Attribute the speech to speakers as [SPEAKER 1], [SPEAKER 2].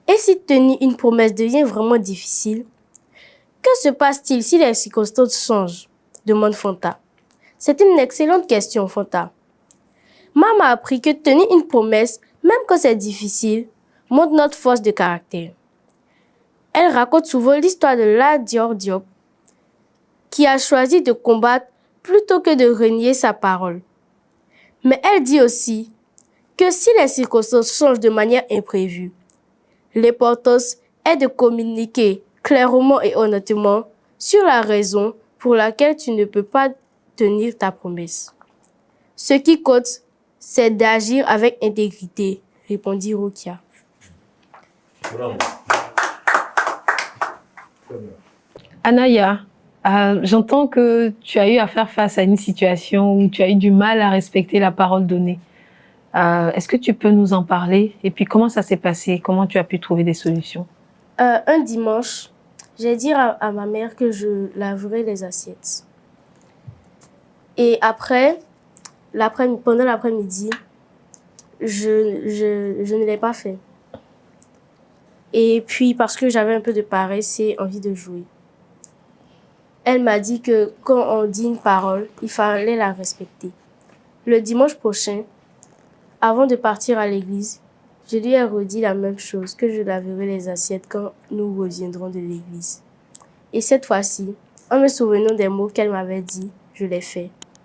[SPEAKER 1] Et si tenir une promesse devient vraiment difficile? Que se passe-t-il si les circonstances changent? Demande Fanta. C'est une excellente question, Fanta. Maman m'a appris que tenir une promesse, même quand c'est difficile, montre notre force de caractère. Elle raconte souvent l'histoire de Lat Dior Diop, qui a choisi de combattre plutôt que de renier sa parole. Mais elle dit aussi que si les circonstances changent de manière imprévue, l'important est de communiquer clairement et honnêtement sur la raison pour laquelle tu ne peux pas tenir ta promesse. Ce qui compte, c'est d'agir avec intégrité, répondit Rukia.
[SPEAKER 2] Anaya, j'entends que tu as eu à faire face à une situation où tu as eu du mal à respecter la parole donnée. Est-ce que tu peux nous en parler? Et puis, comment ça s'est passé? Comment tu as pu trouver des solutions?
[SPEAKER 1] Un dimanche, j'ai dit à ma mère que je laverais les assiettes. Et après, pendant l'après-midi, je ne l'ai pas fait. Et puis, parce que j'avais un peu de paresse et envie de jouer. Elle m'a dit que quand on dit une parole, il fallait la respecter. Le dimanche prochain, avant de partir à l'église, je lui ai redit la même chose, que je laverai les assiettes quand nous reviendrons de l'église. Et cette fois-ci, en me souvenant des mots qu'elle m'avait dit, je l'ai fait.